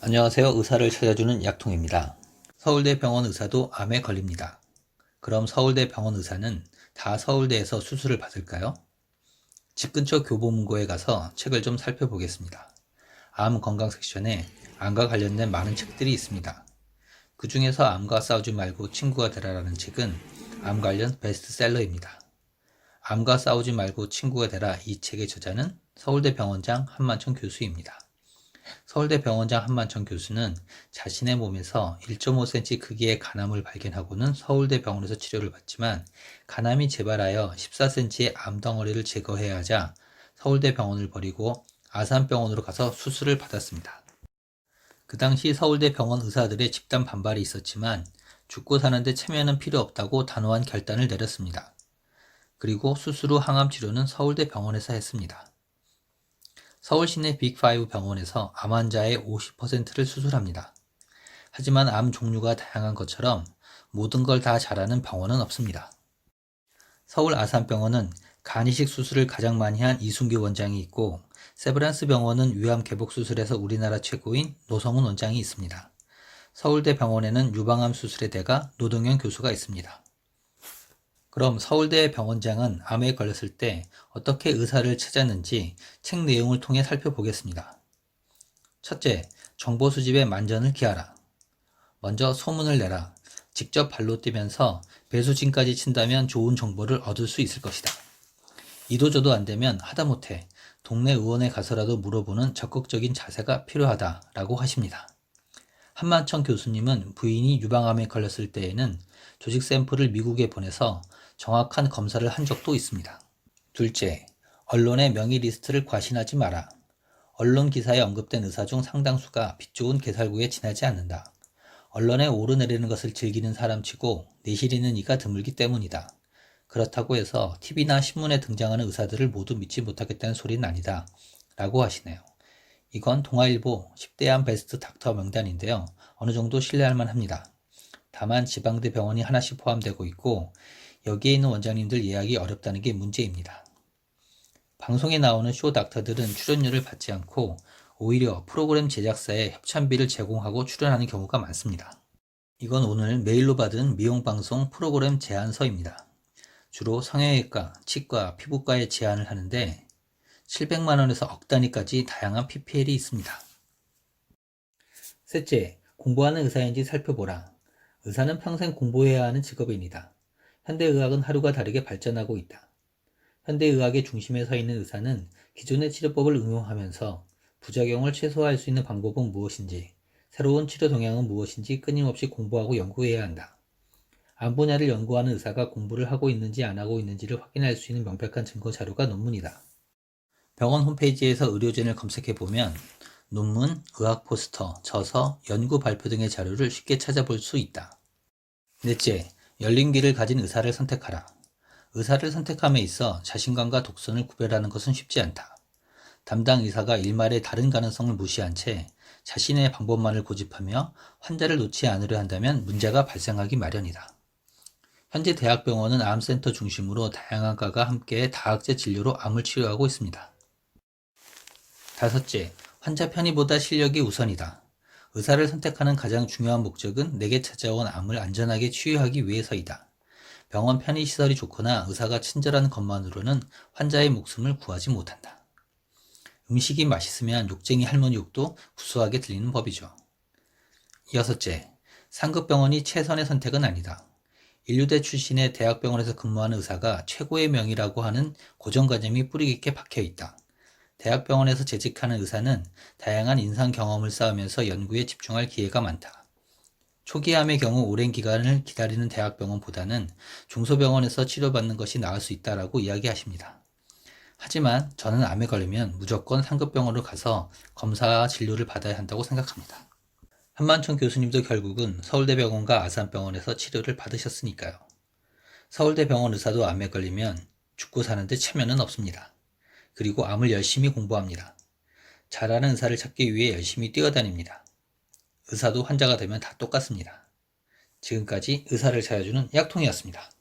안녕하세요. 의사를 찾아주는 약통입니다. 서울대 병원 의사도 암에 걸립니다. 그럼 서울대 병원 의사는 다 서울대에서 수술을 받을까요? 집 근처 교보문고에 가서 책을 좀 살펴보겠습니다. 암 건강 섹션에 암과 관련된 많은 책들이 있습니다. 그 중에서 암과 싸우지 말고 친구가 되라라는 책은 암 관련 베스트셀러입니다. 암과 싸우지 말고 친구가 되라 이 책의 저자는 서울대 병원장 한만천 교수입니다. 서울대 병원장 한만천 교수는 자신의 몸에서 1.5cm 크기의 간암을 발견하고는 서울대 병원에서 치료를 받지만 간암이 재발하여 14cm의 암덩어리를 제거해야 하자 서울대 병원을 버리고 아산병원으로 가서 수술을 받았습니다. 그 당시 서울대 병원 의사들의 집단 반발이 있었지만 죽고 사는데 체면은 필요 없다고 단호한 결단을 내렸습니다. 그리고 수술 후 항암 치료는 서울대 병원에서 했습니다. 서울 시내 빅5 병원에서 암 환자의 50%를 수술합니다. 하지만 암 종류가 다양한 것처럼 모든 걸 다 잘하는 병원은 없습니다. 서울 아산병원은 간이식 수술을 가장 많이 한 이순규 원장이 있고 세브란스 병원은 위암 개복 수술에서 우리나라 최고인 노성훈 원장이 있습니다. 서울대 병원에는 유방암 수술의 대가 노동현 교수가 있습니다. 그럼 서울대 병원장은 암에 걸렸을 때 어떻게 의사를 찾았는지 책 내용을 통해 살펴보겠습니다. 첫째, 정보 수집에 만전을 기하라. 먼저 소문을 내라. 직접 발로 뛰면서 배수진까지 친다면 좋은 정보를 얻을 수 있을 것이다. 이도저도 안 되면 하다못해 동네 의원에 가서라도 물어보는 적극적인 자세가 필요하다라고 하십니다. 한만천 교수님은 부인이 유방암에 걸렸을 때에는 조직 샘플을 미국에 보내서 정확한 검사를 한 적도 있습니다. 둘째, 언론의 명의 리스트를 과신하지 마라. 언론 기사에 언급된 의사 중 상당수가 빛 좋은 개살구에 지나지 않는다. 언론에 오르내리는 것을 즐기는 사람치고 내실 있는 이가 드물기 때문이다. 그렇다고 해서 TV나 신문에 등장하는 의사들을 모두 믿지 못하겠다는 소리는 아니다. 라고 하시네요. 이건 동아일보 10대 암 베스트 닥터 명단인데요. 어느 정도 신뢰할 만합니다. 다만 지방대 병원이 하나씩 포함되고 있고 여기에 있는 원장님들 예약이 어렵다는 게 문제입니다. 방송에 나오는 쇼 닥터들은 출연료를 받지 않고 오히려 프로그램 제작사에 협찬비를 제공하고 출연하는 경우가 많습니다. 이건 오늘 메일로 받은 미용방송 프로그램 제안서입니다. 주로 성형외과, 치과, 피부과에 제안을 하는데 700만원에서 억 단위까지 다양한 PPL이 있습니다. 셋째, 공부하는 의사인지 살펴보라. 의사는 평생 공부해야 하는 직업입니다. 현대의학은 하루가 다르게 발전하고 있다. 현대의학의 중심에 서 있는 의사는 기존의 치료법을 응용하면서 부작용을 최소화할 수 있는 방법은 무엇인지, 새로운 치료 동향은 무엇인지 끊임없이 공부하고 연구해야 한다. 암 분야를 연구하는 의사가 공부를 하고 있는지 안 하고 있는지를 확인할 수 있는 명백한 증거 자료가 논문이다. 병원 홈페이지에서 의료진을 검색해보면 논문, 의학 포스터, 저서, 연구 발표 등의 자료를 쉽게 찾아볼 수 있다. 넷째, 열린 귀를 가진 의사를 선택하라. 의사를 선택함에 있어 자신감과 독선을 구별하는 것은 쉽지 않다. 담당 의사가 일말의 다른 가능성을 무시한 채 자신의 방법만을 고집하며 환자를 놓지 않으려 한다면 문제가 발생하기 마련이다. 현재 대학병원은 암센터 중심으로 다양한 과가 함께 다학제 진료로 암을 치료하고 있습니다. 다섯째, 환자 편의보다 실력이 우선이다. 의사를 선택하는 가장 중요한 목적은 내게 찾아온 암을 안전하게 치유하기 위해서이다. 병원 편의시설이 좋거나 의사가 친절한 것만으로는 환자의 목숨을 구하지 못한다. 음식이 맛있으면 욕쟁이 할머니 욕도 구수하게 들리는 법이죠. 여섯째, 상급병원이 최선의 선택은 아니다. 인류대 출신의 대학병원에서 근무하는 의사가 최고의 명이라고 하는 고정관념이 뿌리 깊게 박혀있다. 대학병원에서 재직하는 의사는 다양한 인상 경험을 쌓으면서 연구에 집중할 기회가 많다. 초기암의 경우 오랜 기간을 기다리는 대학병원보다는 중소병원에서 치료받는 것이 나을 수 있다라고 이야기하십니다. 하지만 저는 암에 걸리면 무조건 상급병원으로 가서 검사와 진료를 받아야 한다고 생각합니다. 한만천 교수님도 결국은 서울대병원과 아산병원에서 치료를 받으셨으니까요. 서울대병원 의사도 암에 걸리면 죽고 사는데 체면은 없습니다. 그리고 암을 열심히 공부합니다. 잘하는 의사를 찾기 위해 열심히 뛰어다닙니다. 의사도 환자가 되면 다 똑같습니다. 지금까지 의사를 찾아주는 약통이었습니다.